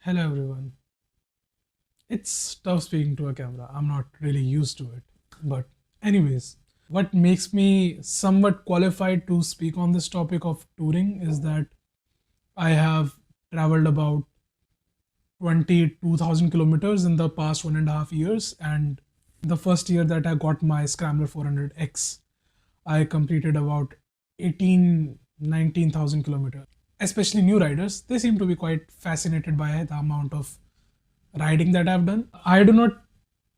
Hello everyone. It's tough speaking to a camera. I'm not really used to it. But, anyways, what makes me somewhat qualified to speak on this topic of touring is that I have traveled about 22,000 kilometers in the past 1.5 years. And the first year that I got my Scrambler 400X, I completed about 19,000 kilometers. Especially new riders, they seem to be quite fascinated by the amount of riding that I've done. I do not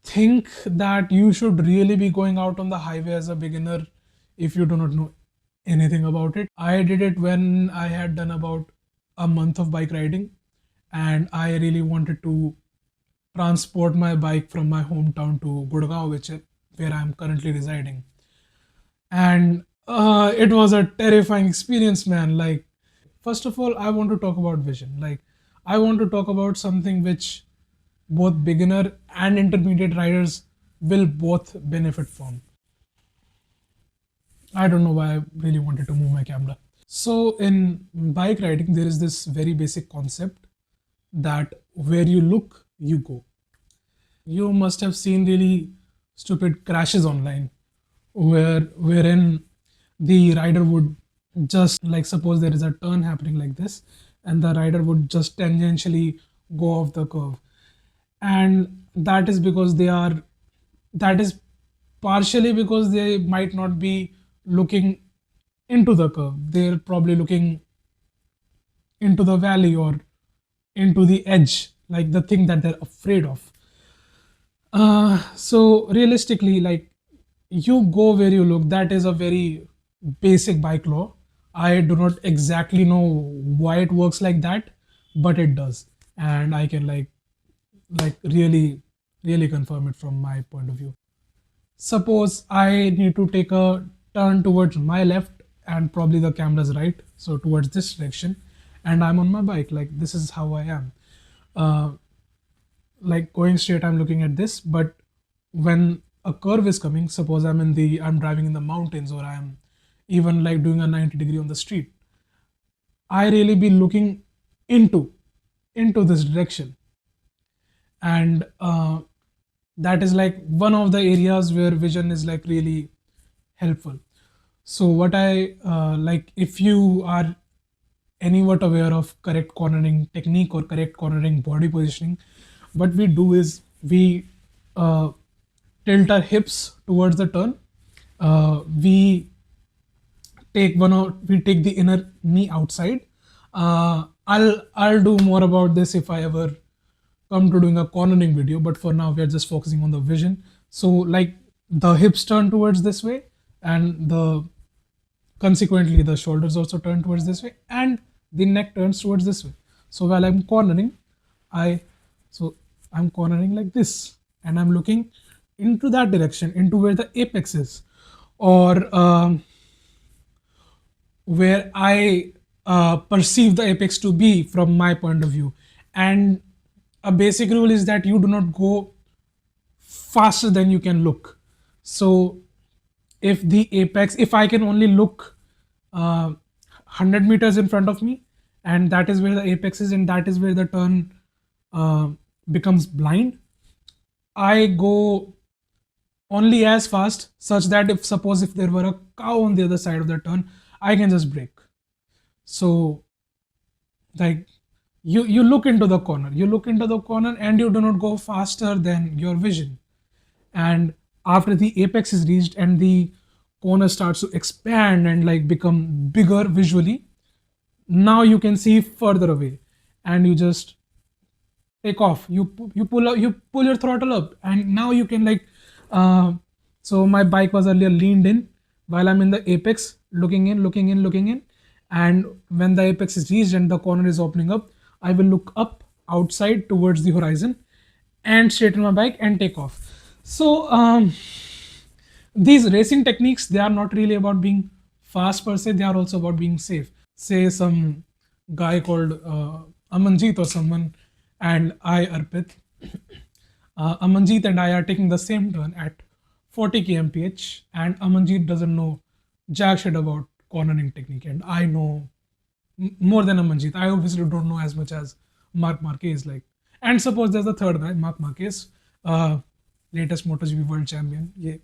think that you should really be going out on the highway as a beginner if you do not know anything about it. I did it when I had done about a month of bike riding, and I really wanted to transport my bike from my hometown to Gurgaon, which is where I'm currently residing. And it was a terrifying experience, man. Like, first of all, I want to talk about vision. Like, I want to talk about something which both beginner and intermediate riders will both benefit from. I don't know why I really wanted to move my camera. So, in bike riding, there is this very basic concept that where you look, you go. You must have seen really stupid crashes online wherein the rider would just, like, suppose there is a turn happening like this, and the rider would just tangentially go off the curve, and that is because that is partially because they might not be looking into the curve. They're probably looking into the valley or into the edge, like the thing that they're afraid of. So realistically, like, you go where you look. That is a very basic bike law. I do not exactly know why it works like that, but it does, and I can like really confirm it from my point of view. Suppose I need to take a turn towards my left and probably the camera's right, so towards this direction, and I'm on my bike. Like, this is how I am. Uh, like, going straight, I'm looking at this, but when a curve is coming, suppose I'm driving in the mountains, or I'm even like doing a 90-degree on the street, I really be looking into into this direction, and that is like one of the areas where vision is like really helpful. So what I like, if you are anywhat aware of correct cornering technique or correct cornering body positioning, what we do is we uh, tilt our hips towards the turn. We we take the inner knee outside. I'll do more about this if I ever come to doing a cornering video, but for now we are just focusing on the vision. So, like, the hips turn towards this way, and the consequently the shoulders also turn towards this way, and the neck turns towards this way. So while I'm cornering, I so I'm cornering like this, and I'm looking into that direction, into where the apex is, or where I perceive the apex to be from my point of view. And a basic rule is that you do not go faster than you can look. So if I can only look 100 meters in front of me, and that is where the apex is, and that is where the turn uh, becomes blind, I go only as fast such that if suppose if there were a cow on the other side of the turn, I can just brake. So, like, you look into the corner, and you do not go faster than your vision. And after the apex is reached and the corner starts to expand and like become bigger visually, now you can see further away, and you just take off. You pull your throttle up, and now you can like uh, so my bike was earlier leaned in while I'm in the apex, looking in, and when the apex is reached and the corner is opening up, I will look up outside towards the horizon and straighten my bike and take off. So these racing techniques, they are not really about being fast per se, they are also about being safe. Say some guy called Amanjeet or someone, and I, Arpit, Amanjeet and I are taking the same turn at 40 kmph, and Amanjeet doesn't know jack shit about cornering technique, and I know more than Amanjeet. I obviously don't know as much as Mark Marquez. Like, and suppose there's a third guy, Mark Marquez, uh, latest MotoGP world champion. Yeah.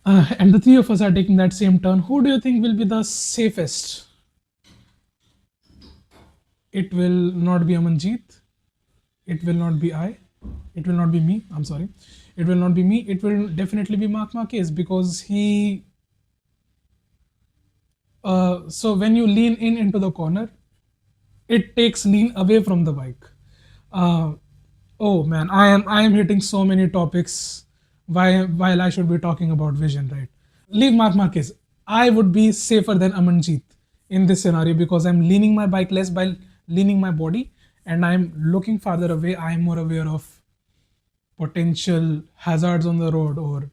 And the three of us are taking that same turn. Who do you think will be the safest? It will not be Amanjeet. It will not be I. It will not be me. I'm sorry. It will not be me. It will definitely be Mark Marquez because he. So when you lean in into the corner, it takes lean away from the bike. Uh, oh man, I am hitting so many topics. While I should be talking about vision, right? Leave Mark Marquez. I would be safer than Amanjeet in this scenario because I'm leaning my bike less by leaning my body, and I'm looking farther away. I'm more aware of potential hazards on the road, or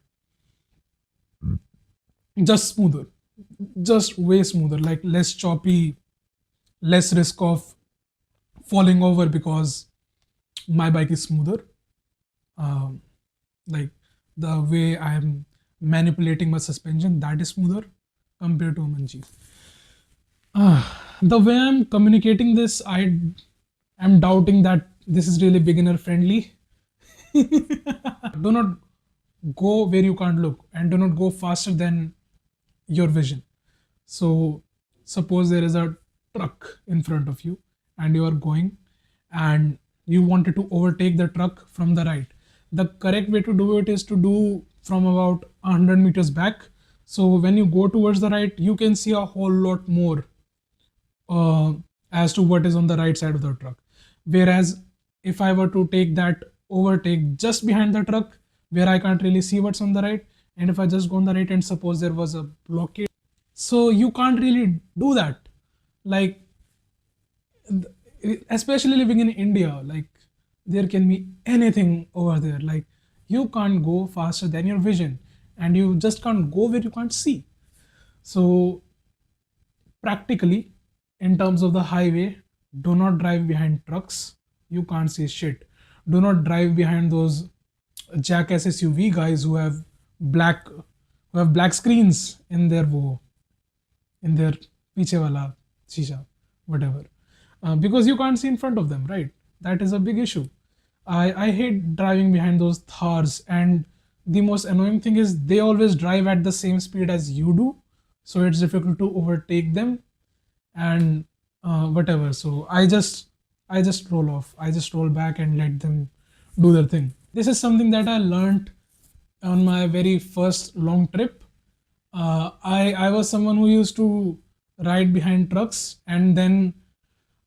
just smoother, just way smoother, like less choppy, less risk of falling over because my bike is smoother. Um, like the way I'm manipulating my suspension, that is smoother compared to Manjeet. The way I'm communicating this, I am doubting that this is really beginner friendly. Do not go where you can't look, and do not go faster than your vision. So, suppose there is a truck in front of you and you are going and you wanted to overtake the truck from the right. The correct way to do it is to do from about 100 meters back. So, when you go towards the right, you can see a whole lot more uh, as to what is on the right side of the truck. Whereas if I were to take that overtake just behind the truck, where I can't really see what's on the right, and if I just go on the right and suppose there was a blockade, so you can't really do that. Like, especially living in India, like there can be anything over there. Like, you can't go faster than your vision, and you just can't go where you can't see. So practically, in terms of the highway, do not drive behind trucks. You can't see shit. Do not drive behind those jackass SUV guys black who have black screens in their in their piche wala shisha, whatever. Because you can't see in front of them, right? That is a big issue. I hate driving behind those Thars, and the most annoying thing is they always drive at the same speed as you do, so it's difficult to overtake them and whatever. So I just roll off. I just roll back and let them do their thing. This is something that I learned on my very first long trip. I was someone who used to ride behind trucks, and then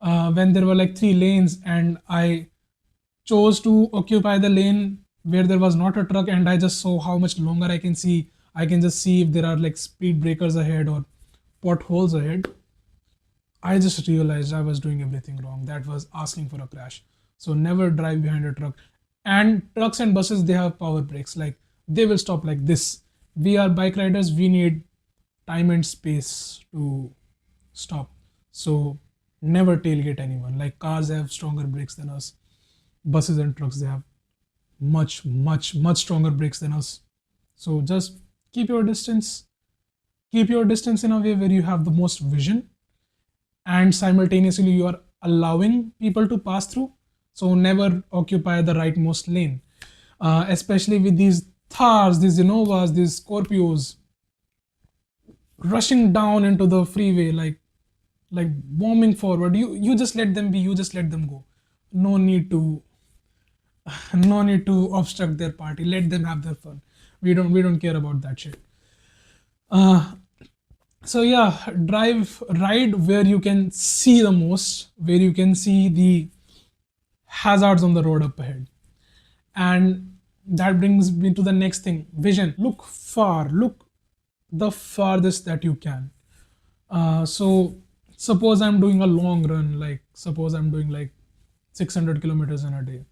when there were like three lanes, and I chose to occupy the lane where there was not a truck, and I just saw how much longer I can see. I can just see if there are like speed breakers ahead or potholes ahead. I just realized I was doing everything wrong. That was asking for a crash. So never drive behind a truck. And trucks and buses, they have power brakes. Like, they will stop like this. We are bike riders. We need time and space to stop. So never tailgate anyone. Like, cars have stronger brakes than us. Buses and trucks, they have much, much, much stronger brakes than us. So just keep your distance. Keep your distance in a way where you have the most vision, and simultaneously you are allowing people to pass through. So never occupy the rightmost lane, especially with these Thars, these Innovas, these Scorpios rushing down into the freeway, like bombing forward. You just let them be. You just let them go. No need to no need to obstruct their party. Let them have their fun. We don't care about that shit. Uh, so yeah, ride where you can see the most, where you can see the hazards on the road up ahead. And that brings me to the next thing, vision. Look far, look the farthest that you can. So suppose I'm doing a long run, like suppose I'm doing like 600 kilometers in a day,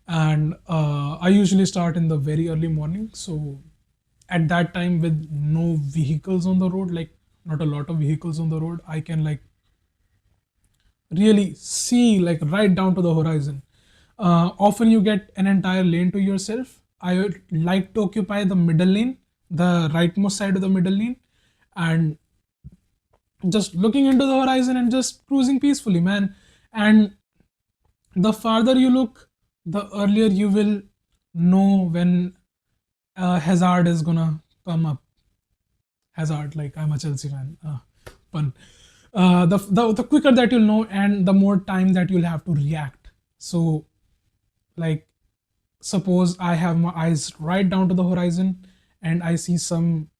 and I usually start in the very early morning. So at that time, with no vehicles on the road, like not a lot of vehicles on the road, I can like really see like right down to the horizon. Often you get an entire lane to yourself. I would like to occupy the middle lane, the rightmost side of the middle lane, and just looking into the horizon and just cruising peacefully, man. And The farther you look, the earlier you will know when hazard is gonna come up. Hazard, like I'm a Chelsea fan. Pun. The quicker that you'll know, and the more time that you'll have to react. So, like, suppose I have my eyes right down to the horizon, and I see some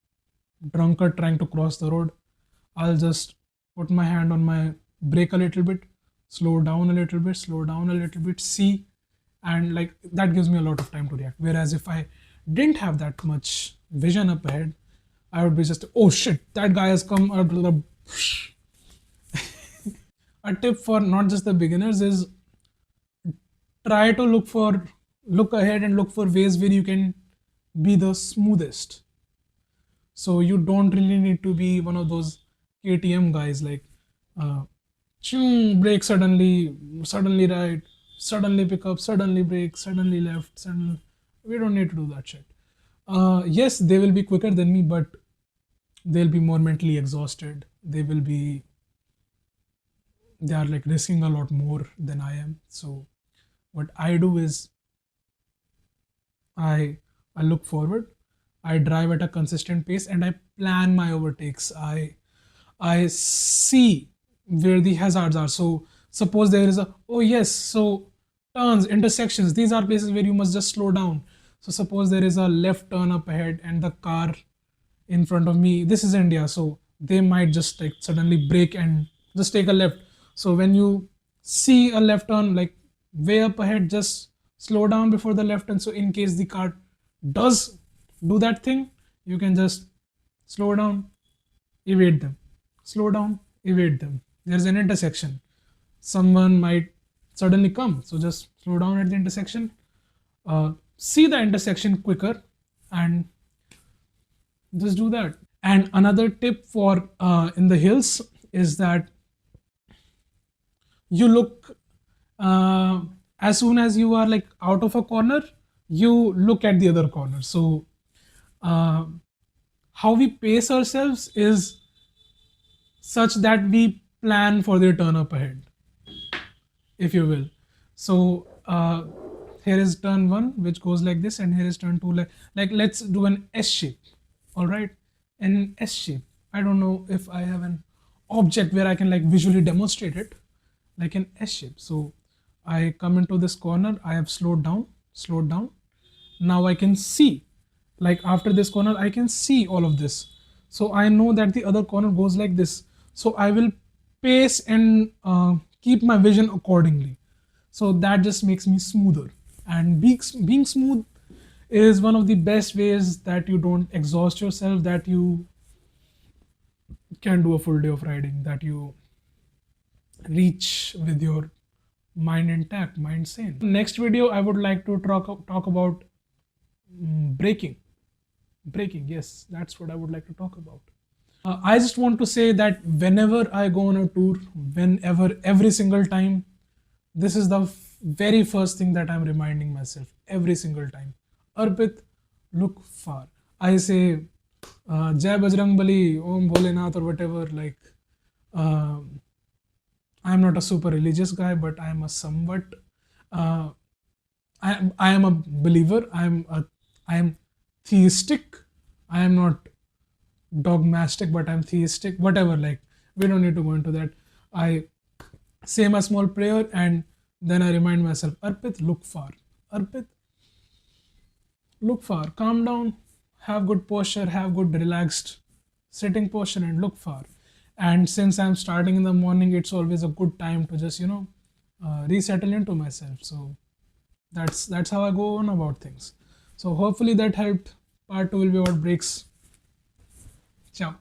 drunkard trying to cross the road. I'll just put my hand on my brake a little bit, slow down a little bit, slow down a little bit, see, and like that gives me a lot of time to react. Whereas if I didn't have that much vision up ahead, I would be just, oh shit, that guy has come. A tip for not just the beginners is try to look ahead and look for ways where you can be the smoothest. So you don't really need to be one of those KTM guys like uh, brake suddenly, suddenly right, suddenly pick up, suddenly brake, suddenly left, suddenly. We don't need to do that shit. Yes, they will be quicker than me, but they'll be more mentally exhausted. They are like risking a lot more than I am. So what I do is I I look forward, I drive at a consistent pace, and I plan my overtakes. I see where the hazards are. So suppose there is a, oh yes, so turns, intersections, these are places where you must just slow down. So suppose there is a left turn up ahead and the car in front of me, this is India, so they might just like suddenly brake and just take a left. So when you see a left turn like way up ahead, just slow down before the left turn. So in case the car does do that thing, you can just slow down, evade them, slow down, evade them. There's an intersection, someone might suddenly come, so just slow down at the intersection, see the intersection quicker, and just do that. And another tip for in the hills is that you look, as soon as you are like out of a corner, you look at the other corner. So uh, how we pace ourselves is such that we plan for the turn up ahead, if you will. So here is turn one, which goes like this, and here is turn two, like let's do an S shape. All right, an S shape. I don't know if I have an object where I can like visually demonstrate it, like an S shape. So I come into this corner. I have slowed down, slowed down. Now I can see, like after this corner, I can see all of this. So I know that the other corner goes like this. So I will pace and keep my vision accordingly. So that just makes me smoother. And being smooth is one of the best ways that you don't exhaust yourself, that you can do a full day of riding, that you reach with your mind intact, mind sane. Next video, I would like to talk about braking. Braking, yes, that's what I would like to talk about. I just want to say that whenever I go on a tour, whenever, every single time, this is the very first thing that I'm reminding myself every single time. Arpit, look far. I say, Jai Bajrang Bali, Om Bholenath, or whatever. Like, uh, I'm not a super religious guy, but I'm a somewhat. Uh, I am a believer. I am theistic. I am not dogmatic, but I'm theistic. Whatever. Like, we don't need to go into that. I say my small prayer, and then I remind myself, Arpit, look far. Arpit, look far. Calm down. Have good posture. Have good relaxed sitting posture, and look far. And since I'm starting in the morning, it's always a good time to just resettle into myself. So that's how I go on about things. So hopefully that helped. Part two will be about breaks. Ciao.